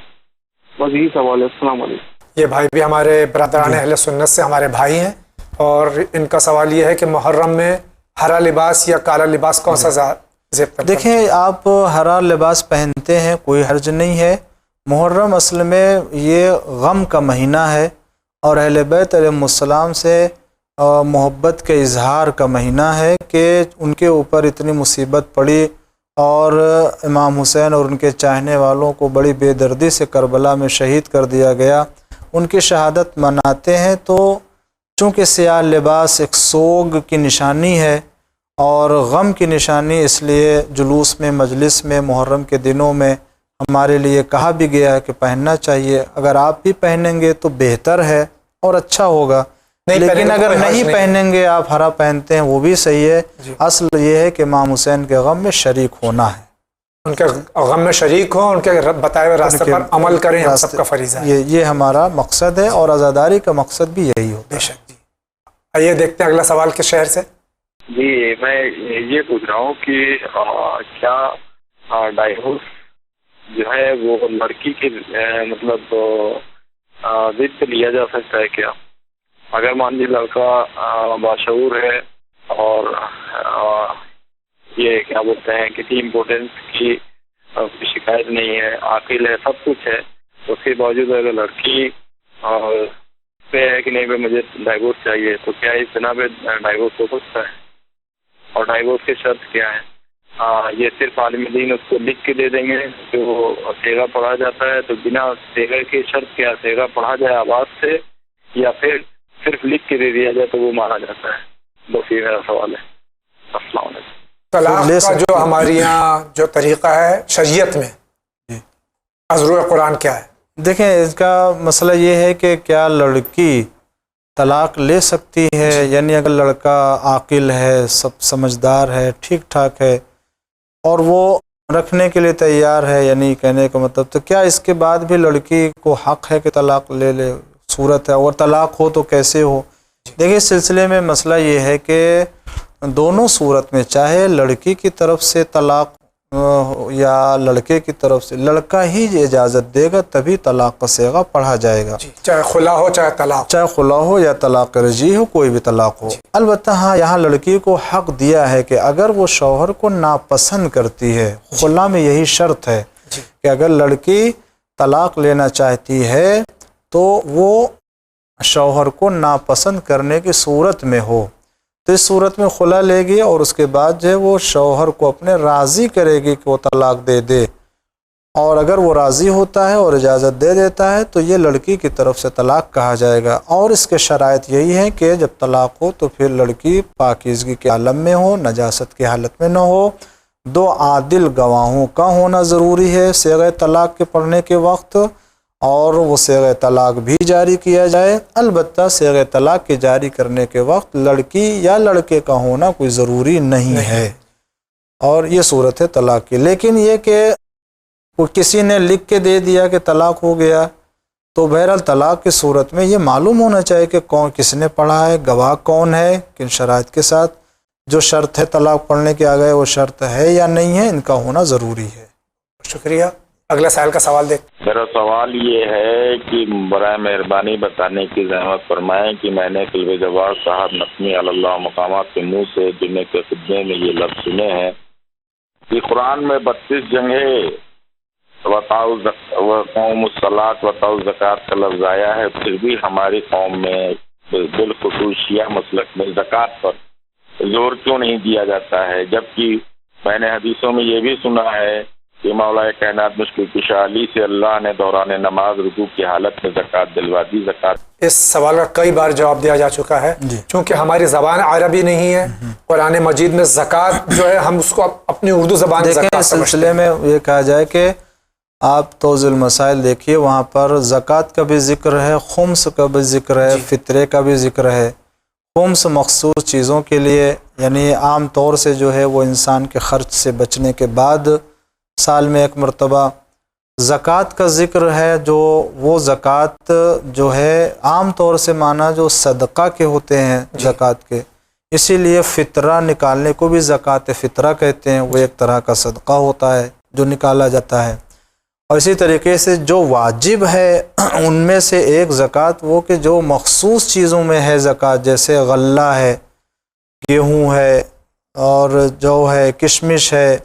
بس یہی سوال ہے۔ السلام علیکم۔ یہ بھائی بھی ہمارے برادران اہل سنت سے ہمارے بھائی ہیں، اور ان کا سوال یہ ہے کہ محرم میں ہرا لباس یا کالا لباس کون سا زیب کرتا ہے؟ دیکھیں آپ ہرا لباس پہنتے ہیں، کوئی حرج نہیں ہے۔ محرم اصل میں یہ غم کا مہینہ ہے، اور اہل بیت علیہ السلام سے محبت کے اظہار کا مہینہ ہے کہ ان کے اوپر اتنی مصیبت پڑی، اور امام حسین اور ان کے چاہنے والوں کو بڑی بے دردی سے کربلا میں شہید کر دیا گیا۔ ان کی شہادت مناتے ہیں، تو چونکہ سیاہ لباس ایک سوگ کی نشانی ہے اور غم کی نشانی، اس لیے جلوس میں، مجلس میں، محرم کے دنوں میں ہمارے لیے کہا بھی گیا ہے کہ پہننا چاہیے۔ اگر آپ بھی پہنیں گے تو بہتر ہے اور اچھا ہوگا، لیکن اگر نہیں پہنیں گے، آپ ہرا پہنتے ہیں وہ بھی صحیح ہے۔ اصل یہ ہے کہ امام حسین کے غم میں شریک ہونا ہے، ان کے غم میں شریک ہوں، ان کے بتائے ہوئے راستے پر عمل کریں، ہم سب کا فریضہ ہے۔ یہ ہمارا مقصد ہے، اور عزاداری کا مقصد بھی یہی ہوتا ہے۔ بے شک جی۔ آئیے دیکھتے ہیں اگلا سوال کس شہر سے۔ جی میں یہ پوچھ رہا ہوں کہ کیا ڈائیورس جو ہے وہ لڑکی کے مطلب ضد پہ لیا جا سکتا ہے کیا؟ اگر مان لیجیے لڑکا باشعور ہے اور یہ کیا بولتے ہیں کسی امپورٹینس کی شکایت نہیں ہے، عاقل ہے، سب کچھ ہے، اس کے باوجود اگر لڑکی پہ ہے کہ نہیں پہ مجھے ڈائیورس چاہیے، تو کیا اس بنا پہ ڈائیورس ہو سکتا ہے؟ اور ڈائیورس کی شرط کیا ہے؟ یہ صرف عالم دین اس کو لکھ کے دے دیں گے جو سیگا پڑھا جاتا ہے، تو بنا سیگا کی شرط کیا سیگا پڑھا جائے آواز سے، یا پھر صرف لکھ کے دے دیا جائے تو وہ مانا جاتا ہے؟ بس یہ میرا سوال ہے۔ السلام علیکم۔ طلاق کا جو ہمارے یہاں جو طریقہ ہے شریعت میں از روئے قرآن کیا ہے؟ دیکھیں اس کا مسئلہ یہ ہے کہ کیا لڑکی طلاق لے سکتی ہے، یعنی اگر لڑکا عاقل ہے، سب سمجھدار ہے، ٹھیک ٹھاک ہے، اور وہ رکھنے کے لیے تیار ہے، یعنی کہنے کا مطلب، تو کیا اس کے بعد بھی لڑکی کو حق ہے کہ طلاق لے لے؟ صورت ہے، اور طلاق ہو تو کیسے ہو؟ دیکھیے اس سلسلے میں مسئلہ یہ ہے کہ دونوں صورت میں چاہے لڑکی کی طرف سے طلاق یا لڑکے کی طرف سے، لڑکا ہی اجازت دے گا تبھی طلاق کا صیغہ پڑھا جائے گا، چاہے خلا ہو چاہے طلاق، چاہے خلا ہو یا طلاق رجعی ہو، کوئی بھی طلاق ہو۔ البتہ ہاں یہاں لڑکی کو حق دیا ہے کہ اگر وہ شوہر کو ناپسند کرتی ہے، خلا میں یہی شرط ہے کہ اگر لڑکی طلاق لینا چاہتی ہے تو وہ شوہر کو ناپسند کرنے کی صورت میں ہو تو اس صورت میں خلا لے گی، اور اس کے بعد جو ہے وہ شوہر کو اپنے راضی کرے گی کہ وہ طلاق دے دے، اور اگر وہ راضی ہوتا ہے اور اجازت دے دیتا ہے تو یہ لڑکی کی طرف سے طلاق کہا جائے گا۔ اور اس کے شرائط یہی ہے کہ جب طلاق ہو تو پھر لڑکی پاکیزگی کے عالم میں ہو، نجاست کی حالت میں نہ ہو، 2 عادل گواہوں کا ہونا ضروری ہے صیغہ طلاق کے پڑھنے کے وقت، اور وہ صیغہ طلاق بھی جاری کیا جائے۔ البتہ صیغہ طلاق کے جاری کرنے کے وقت لڑکی یا لڑکے کا ہونا کوئی ضروری نہیں ہے، اور یہ صورت ہے طلاق کی۔ لیکن یہ کہ وہ کسی نے لکھ کے دے دیا کہ طلاق ہو گیا تو بہرحال طلاق کی صورت میں یہ معلوم ہونا چاہیے کہ کون کس نے پڑھا ہے، گواہ کون ہے، کن شرائط کے ساتھ، جو شرط ہے طلاق پڑھنے کے آگئے وہ شرط ہے یا نہیں ہے، ان کا ہونا ضروری ہے۔ شکریہ۔ اگلا سائل کا سوال دیکھ۔ میرا سوال یہ ہے کہ برائے مہربانی بتانے کی زحمت فرمائیں کہ میں نے قلب جواد صاحب نقمی علی اللہ مقامات کے منہ سے جمعے کے خطبے میں یہ لفظ سنے ہیں کہ قرآن میں 32 جگہیں قوم الصلاۃ وطاؤ زکوٰۃ کا لفظ آیا ہے، پھر بھی ہماری قوم میں بالخصوص شیعہ مسلک میں زکوٰۃ پر زور کیوں نہیں دیا جاتا ہے، جبکہ میں نے حدیثوں میں یہ بھی سنا ہے کہ مولا کائنات مشکل کشا علی سے اللہ نے دوران نماز رکوع کی حالت میں زکوٰۃ دلوا دی۔ زکوٰۃ اس سوال کا کئی بار جواب دیا جا چکا ہے، چونکہ ہماری زبان عربی نہیں ہے، قرآن مجید میں زکوٰۃ جو ہے ہم اس کو اپنی اردو زبان دیکھیں اس سلسلے میں یہ کہا جائے کہ آپ توضیح المسائل دیکھیے، وہاں پر زکوٰۃ کا بھی ذکر ہے، خمس کا بھی ذکر ہے، فطرے کا بھی ذکر ہے۔ خمس مخصوص چیزوں کے لیے، یعنی عام طور سے جو ہے وہ انسان کے خرچ سے بچنے کے بعد سال میں ایک مرتبہ۔ زکوٰۃ کا ذکر ہے جو وہ زکوٰۃ جو ہے عام طور سے معنی جو صدقہ کے ہوتے ہیں زکوٰۃ کے، اسی لیے فطرہ نکالنے کو بھی زکوٰۃ فطرہ کہتے ہیں، وہ ایک طرح کا صدقہ ہوتا ہے جو نکالا جاتا ہے۔ اور اسی طریقے سے جو واجب ہے ان میں سے ایک زکوٰۃ وہ کہ جو مخصوص چیزوں میں ہے زکوٰۃ، جیسے غلہ ہے، گیہوں ہے، اور جو ہے کشمش ہے۔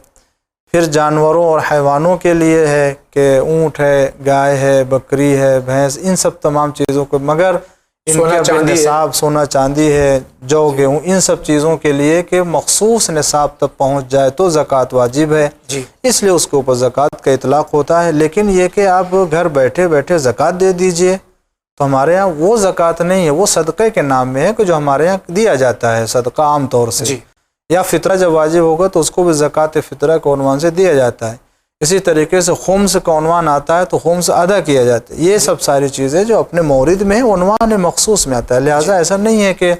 پھر جانوروں اور حیوانوں کے لیے ہے کہ اونٹ ہے، گائے ہے، بکری ہے، بھینس، ان سب تمام چیزوں کو، مگر ان کے نصاب سونا چاندی ہے، جو گیہوں، ان سب چیزوں کے لیے کہ مخصوص نصاب تک پہنچ جائے تو زکوٰۃ واجب ہے، اس لیے اس کے اوپر زکوٰۃ کا اطلاق ہوتا ہے۔ لیکن یہ کہ آپ گھر بیٹھے بیٹھے زکوٰۃ دے دیجئے تو ہمارے ہاں وہ زکوٰۃ نہیں ہے، وہ صدقے کے نام میں ہے کہ جو ہمارے ہاں دیا جاتا ہے صدقہ عام طور سے، یا فطرہ جب واجب ہوگا تو اس کو بھی زکوٰۃ فطرہ کے عنوان سے دیا جاتا ہے۔ اسی طریقے سے خمس کا عنوان آتا ہے تو خمس ادا کیا جاتا ہے۔ یہ سب ساری چیزیں جو اپنے مورد میں عنوان مخصوص میں آتا ہے، لہٰذا ایسا نہیں ہے کہ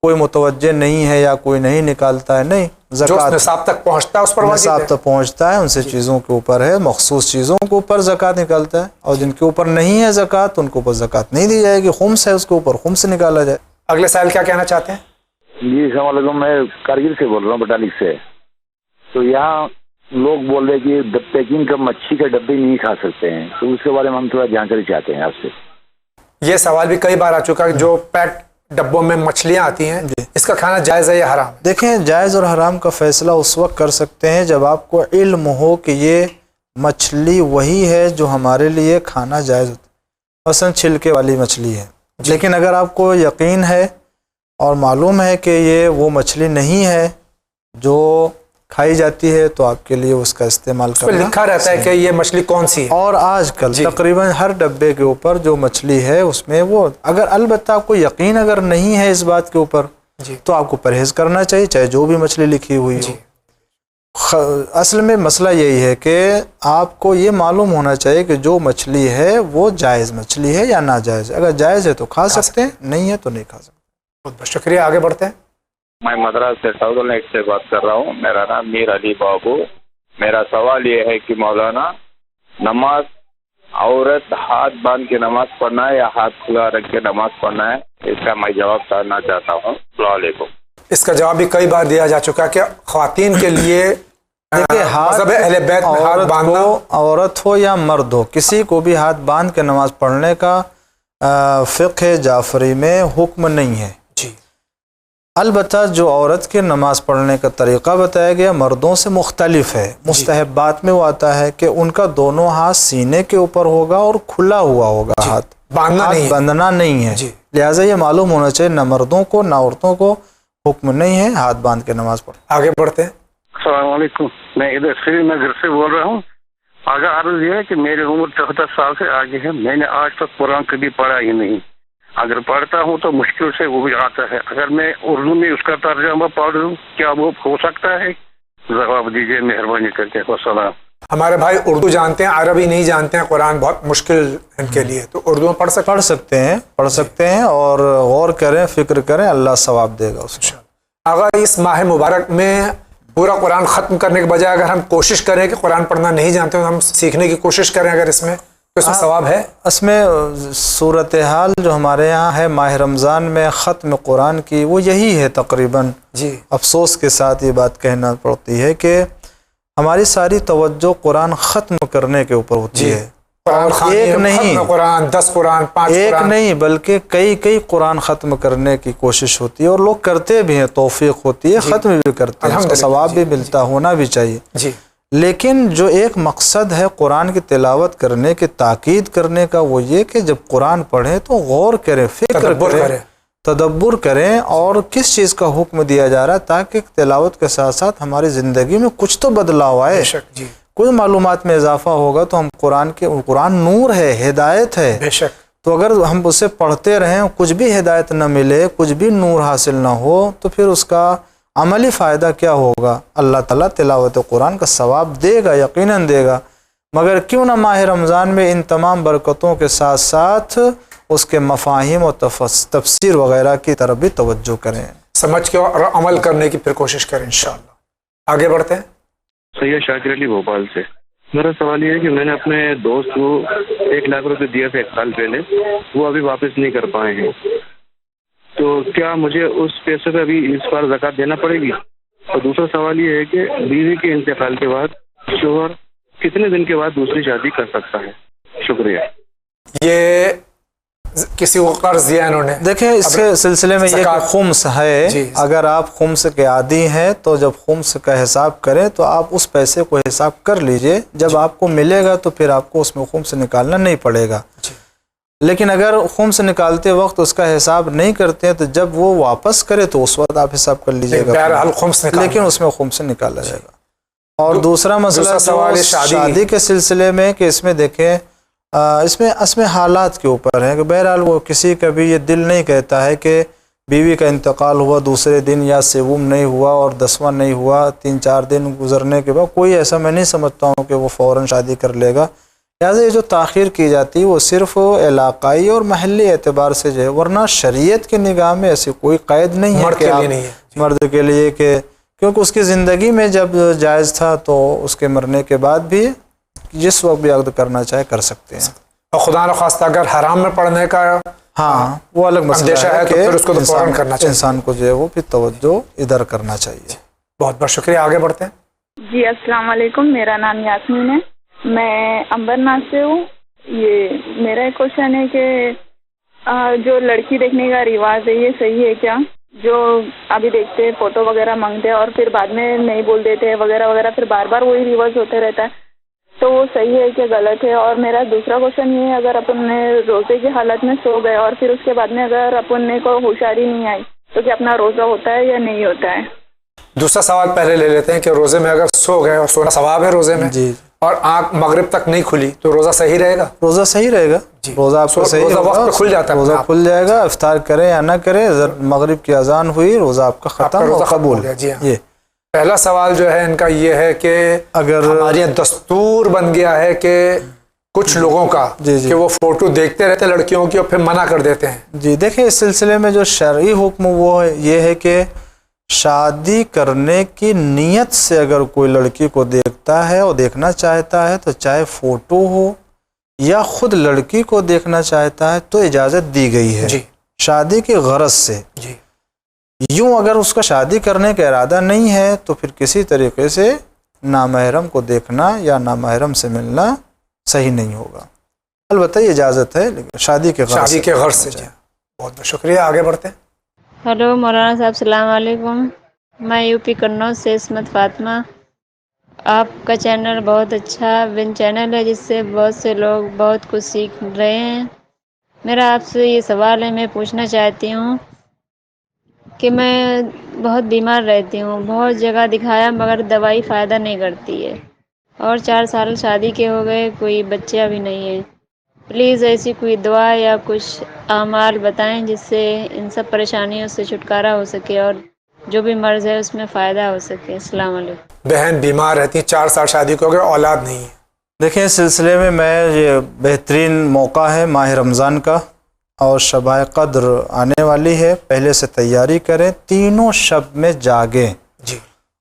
کوئی متوجہ نہیں ہے یا کوئی نہیں نکالتا ہے، نہیں، زکوٰۃ نصاب تک پہنچتا ہے اس پر نصاب تک پہنچتا ہے، ان سے چیزوں کے اوپر ہے، مخصوص چیزوں کے اوپر زکوٰۃ نکالتا ہے، اور جن کے اوپر نہیں ہے زکوٰۃ ان کے اوپر زکوٰۃ نہیں دی جائے گی، خمس ہے اس کے اوپر خمس نکالا جائے۔ اگلے سائل کیا کہنا چاہتے ہیں؟ جی السلام علیکم، میں کارگل سے بول رہا ہوں، بٹالک سے۔ تو یہاں لوگ بول رہے کہ پیکنگ کا مچھی کے ڈبے نہیں کھا سکتے ہیں، تو اس کے بارے میں ہم تھوڑا جانکاری چاہتے ہیں آپ سے۔ یہ سوال بھی کئی بار آ چکا ہے، جو پیک ڈبوں میں مچھلیاں آتی ہیں اس کا کھانا جائز ہے یا حرام؟ دیکھیں جائز اور حرام کا فیصلہ اس وقت کر سکتے ہیں جب آپ کو علم ہو کہ یہ مچھلی وہی ہے جو ہمارے لیے کھانا جائز ہوتا ہے، مثلا چھلکے والی مچھلی ہے، لیکن اگر آپ کو یقین ہے اور معلوم ہے کہ یہ وہ مچھلی نہیں ہے جو کھائی جاتی ہے تو آپ کے لیے اس کا استعمال کرنا لکھا رہتا ہے کہ یہ مچھلی کون سی ہے، اور آج کل تقریباً ہر ڈبے کے اوپر جو مچھلی ہے اس میں وہ، اگر البتہ آپ کو یقین اگر نہیں ہے اس بات کے اوپر تو آپ کو پرہیز کرنا چاہیے، چاہے جو بھی مچھلی لکھی ہوئی ہو۔ اصل میں مسئلہ یہی ہے کہ آپ کو یہ معلوم ہونا چاہیے کہ جو مچھلی ہے وہ جائز مچھلی ہے یا ناجائز ہے، اگر جائز ہے تو کھا سکتے ہیں، نہیں ہے تو نہیں کھا سکتے۔ بہت بہت شکریہ، آگے بڑھتے ہیں۔ میں مدراس سے ٹاؤن ایک سے بات کر رہا ہوں، میرا نام میر علی بابو۔ میرا سوال یہ ہے کہ مولانا، نماز عورت ہاتھ باندھ کے نماز پڑھنا ہے یا ہاتھ کھلا رکھ کے نماز پڑھنا ہے؟ اس کا میں جواب کرنا چاہتا ہوں. السلام علیکم. اس کا جواب بھی کئی بار دیا جا چکا ہے کہ خواتین کے لیے مذہب اہل بیت میں ہاتھ باندھنا، عورت ہو یا مرد ہو، کسی کو بھی ہاتھ باندھ کے نماز پڑھنے کا فقہ جعفری میں حکم نہیں ہے. جی البتہ جو عورت کے نماز پڑھنے کا طریقہ بتایا گیا مردوں سے مختلف ہے. مستحبات میں وہ آتا ہے کہ ان کا دونوں ہاتھ سینے کے اوپر ہوگا اور کھلا ہوا ہوگا. ہاتھ باندھنا نہیں ہے. لہٰذا یہ معلوم ہونا چاہیے نہ مردوں کو نہ عورتوں کو حکم نہیں ہے ہاتھ باندھ کے نماز پڑھ. آگے بڑھتے ہیں. السلام علیکم. میں ادھر سری نگر سے بول رہا ہوں. آگے عرض یہ ہے کہ میری عمر 74 سال سے آگے ہے. میں نے آج تک قرآن کبھی پڑھا ہی نہیں. اگر پڑھتا ہوں تو مشکل سے وہ بھی آتا ہے. اگر میں اردو میں اس کا ترجمہ پڑھ لوں کیا وہ ہو سکتا ہے؟ جواب دیجیے مہربانی کر کے. والسلام. ہمارے بھائی اردو جانتے ہیں، عربی نہیں جانتے ہیں، قرآن بہت مشکل ان کے لیے، تو اردو میں پڑھ سکتے ہیں اور غور کریں، فکر کریں، اللہ ثواب دے گا اس کو. اگر اس ماہ مبارک میں پورا قرآن ختم کرنے کے بجائے اگر ہم کوشش کریں کہ قرآن پڑھنا نہیں جانتے تو ہم سیکھنے کی کوشش کریں اگر اس میں تو اس میں ثواب ہے؟ اس میں صورتحال جو ہمارے یہاں ہے ماہ رمضان میں ختم قرآن کی وہ یہی ہے تقریباً. جی افسوس کے ساتھ یہ بات کہنا پڑتی ہے کہ ہماری ساری توجہ قرآن ختم کرنے کے اوپر ہوتی ہے. ایک نہیں، قرآن 10 قرآن 5 ایک نہیں بلکہ کئی قرآن ختم کرنے کی کوشش ہوتی ہے اور لوگ کرتے بھی ہیں، توفیق ہوتی ہے، ختم بھی کرتے ہیں، اس کا ثواب بھی ملتا ہونا بھی چاہیے. جی لیکن جو ایک مقصد ہے قرآن کی تلاوت کرنے کی تاکید کرنے کا وہ یہ کہ جب قرآن پڑھیں تو غور کریں، فکر کریں، تدبر کریں اور کس چیز کا حکم دیا جا رہا ہے تاکہ تلاوت کے ساتھ ساتھ ہماری زندگی میں کچھ تو بدلاؤ آئے. جی کوئی معلومات میں اضافہ ہوگا تو ہم قرآن نور ہے، ہدایت ہے. بے شک. تو اگر ہم اسے پڑھتے رہیں کچھ بھی ہدایت نہ ملے، کچھ بھی نور حاصل نہ ہو تو پھر اس کا عملی فائدہ کیا ہوگا؟ اللہ تعالیٰ تلاوت قرآن کا ثواب دے گا، یقیناً دے گا، مگر کیوں نہ ماہ رمضان میں ان تمام برکتوں کے ساتھ ساتھ اس کے مفاہیم اور تفسیر وغیرہ کی طرف بھی توجہ کریں، سمجھ کے اور عمل کرنے کی پھر کوشش کریں انشاءاللہ. آگے بڑھتے ہیں. سید شاکر علی بھوپال سے. میرا سوال یہ ہے کہ میں نے اپنے دوست کو 1 لاکھ روپے دیا تھا 1 سال پہلے، وہ ابھی واپس نہیں کر پائے ہیں، تو کیا مجھے اس پیسے پہ ابھی اس بار زکوٰۃ دینا پڑے گی؟ اور دوسرا سوال یہ ہے کہ بیوی کے انتقال کے بعد شوہر کتنے دن کے بعد دوسری شادی کر سکتا ہے؟ شکریہ. یہ کسی کو قرض دیا انہوں نے. دیکھیں اس کے سلسلے میں یہ کہ خمس ہے، اگر آپ خمس کے عادی ہیں تو جب خمس کا حساب کریں تو آپ اس پیسے کو حساب کر لیجئے، جب آپ کو ملے گا تو پھر آپ کو اس میں خمس نکالنا نہیں پڑے گا. لیکن اگر خمس نکالتے وقت اس کا حساب نہیں کرتے ہیں تو جب وہ واپس کرے تو اس وقت آپ حساب کر لیجئے گا، لیکن اس میں خمس نکالا جائے گا. اور دوسرا مسئلہ شادی کے سلسلے میں کہ اس میں دیکھیں اس میں حالات کے اوپر ہے کہ بہرحال وہ کسی کا بھی یہ دل نہیں کہتا ہے کہ بیوی کا انتقال ہوا دوسرے دن یا 7واں نہیں ہوا اور 10واں نہیں ہوا، 3-4 دن گزرنے کے بعد کوئی ایسا میں نہیں سمجھتا ہوں کہ وہ فوراً شادی کر لے گا. لہٰذا یہ جو تاخیر کی جاتی ہے وہ صرف علاقائی اور محلی اعتبار سے جو ہے، ورنہ شریعت کی نگاہ میں ایسی کوئی قید نہیں ہے کہ مرد کے لیے کہ کیونکہ اس کی زندگی میں جب جائز تھا تو اس کے مرنے کے بعد بھی جس وقت بھی عقد کرنا چاہے کر سکتے ہیں. اور خدا نخواستہ اگر حرام میں پڑھنے کا وہ الگ مسئلہ ہے کہ پھر اس کو تو فوراً کرنا چاہیے، انسان کو جو ہے وہ پھر توجہ ادھر کرنا چاہیے. بہت بہت شکریہ. آگے بڑھتے ہیں. جی السلام علیکم، میرا نام یاسمین ہے، میں امبرناتھ سے ہوں. یہ میرا ایک کوشچن ہے کہ جو لڑکی دیکھنے کا رواج ہے یہ صحیح ہے کیا؟ جو ابھی دیکھتے ہیں فوٹو وغیرہ مانگتے ہیں اور پھر بعد میں نہیں بول دیتے وغیرہ وغیرہ، پھر بار بار وہی رواج ہوتے رہتا ہے، تو وہ صحیح ہے کہ غلط ہے؟ اور میرا دوسرا کوشچن یہ ہے اگر اپن نے روزے کی حالت میں سو گئے اور پھر اس کے بعد میں اگر اپن نے کو ہوشیاری نہیں آئی تو کیا اپنا روزہ ہوتا ہے یا نہیں ہوتا ہے؟ دوسرا سوال پہلے لے لیتے ہیں کہ روزے میں اگر سو گئے اور سونا ثواب ہے روزے میں جی، اور آنکھ مغرب تک نہیں کھلی تو روزہ صحیح رہے گا؟ روزہ صحیح رہے گا جی. روزہ آپ کو صحیح وقت پہ کھل جاتا ہے، روزہ کھل جائے گا، افطار کرے یا نہ کرے، مغرب کی اذان ہوئی روزہ آپ کا ختم ہو قبول ہے. جی یہ پہلا سوال جو ہے ان کا یہ ہے کہ اگر ہمارے دستور بن گیا ہے کہ کچھ لوگوں کا کہ وہ فوٹو دیکھتے رہتے لڑکیوں کی اور پھر منع کر دیتے ہیں. جی دیکھیں اس سلسلے میں جو شرعی حکم وہ یہ ہے کہ شادی کرنے کی نیت سے اگر کوئی لڑکی کو دیکھتا ہے اور دیکھنا چاہتا ہے تو چاہے فوٹو ہو یا خود لڑکی کو دیکھنا چاہتا ہے تو اجازت دی گئی ہے جی. شادی کی غرض سے. جی. یوں اگر اس کا شادی کرنے کا ارادہ نہیں ہے تو پھر کسی طریقے سے نامحرم کو دیکھنا یا نامحرم سے ملنا صحیح نہیں ہوگا. البتہ یہ اجازت ہے لیکن شادی کے غرض سے. جی بہت بہت شکریہ. آگے بڑھتے ہیں. ہلو مولانا صاحب السلام علیکم. میں یو پی قنوج سے عصمت فاطمہ. آپ کا چینل بہت اچھا ون چینل ہے جس سے بہت سے لوگ بہت کچھ سیکھ رہے ہیں. میرا آپ سے یہ سوال ہے, میں پوچھنا چاہتی ہوں کہ میں بہت بیمار رہتی ہوں, بہت جگہ دکھایا مگر دوائی فائدہ نہیں کرتی ہے, اور 4 سال شادی کے ہو گئے, کوئی بچہ بھی نہیں ہے. پلیز ایسی کوئی دعا یا کچھ اعمال بتائیں جس سے ان سب پریشانیوں سے چھٹکارا ہو سکے اور جو بھی مرض ہے اس میں فائدہ ہو سکے. السلام علیکم. بہن بیمار رہتی ہیں, 4 سال شادی کو ہو گئے, اولاد نہیں ہے. دیکھیں اس سلسلے میں یہ بہترین موقع ہے ماہ رمضان کا, اور شب قدر آنے والی ہے. پہلے سے تیاری کریں, تینوں شب میں جاگیں. جی.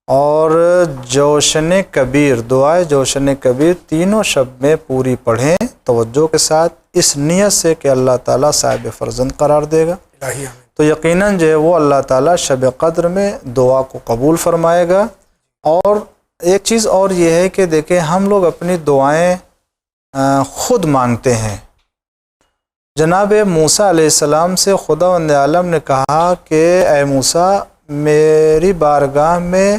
اور جوشن کبیر, دعائے جوشن کبیر تینوں شب میں پوری پڑھیں توجہ کے ساتھ, اس نیت سے کہ اللہ تعالیٰ صاحب فرزند قرار دے گا. تو یقیناً جو ہے وہ اللہ تعالیٰ شب قدر میں دعا کو قبول فرمائے گا. اور ایک چیز اور یہ ہے کہ دیکھیں ہم لوگ اپنی دعائیں خود مانگتے ہیں. جناب موسیٰ علیہ السلام سے خداوند عالم نے کہا کہ اے موسیٰ میری بارگاہ میں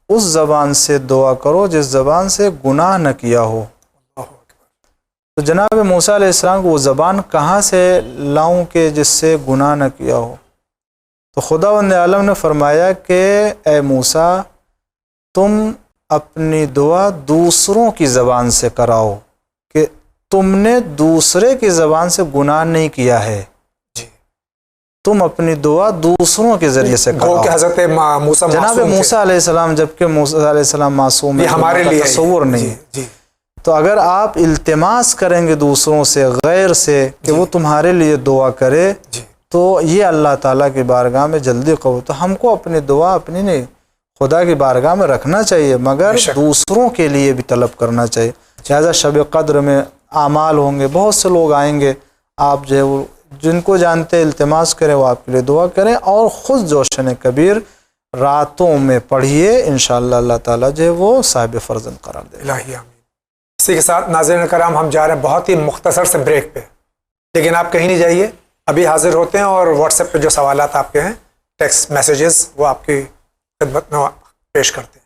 اس زبان سے دعا کرو جس زبان سے گناہ نہ کیا ہو. تو جناب موسیٰ علیہ السلام کو وہ زبان کہاں سے لاؤں کہ جس سے گناہ نہ کیا ہو؟ تو خداوند عالم نے فرمایا کہ اے موسیٰ تم اپنی دعا دوسروں کی زبان سے کراؤ کہ تم نے دوسرے کی زبان سے گناہ نہیں کیا ہے. تم اپنی دعا دوسروں کے ذریعے سے کرو. کہ حضرت موسیٰ جناب موسیٰ علیہ السلام, جبکہ موسیٰ علیہ السلام معصوم ہے, ہمارے لیے تصور نہیں. جی. تو اگر آپ التماس کریں گے دوسروں سے, غیر سے, کہ وہ تمہارے لیے دعا کرے, تو یہ اللہ تعالیٰ کی بارگاہ میں جلدی قبول. تو ہم کو اپنی دعا اپنی نہیں خدا کی بارگاہ میں رکھنا چاہیے, مگر دوسروں کے لیے بھی طلب کرنا چاہیے. لہٰذا شب قدر میں اعمال ہوں گے, بہت سے لوگ آئیں گے, آپ جو ہے وہ جن کو جانتے التماس کریں وہ آپ کے لیے دعا کریں, اور خود جوشن کبیر راتوں میں پڑھیے. انشاءاللہ اللہ تعالیٰ جو ہے وہ صاحب فرزند قرار دے. الہی آمین. اسی کے ساتھ ناظرین کرام ہم جا رہے ہیں بہت ہی مختصر سے بریک پہ, لیکن آپ کہیں نہیں جائیے, ابھی حاضر ہوتے ہیں اور واٹس ایپ پہ جو سوالات آپ کے ہیں ٹیکسٹ میسیجز وہ آپ کی خدمت میں پیش کرتے ہیں.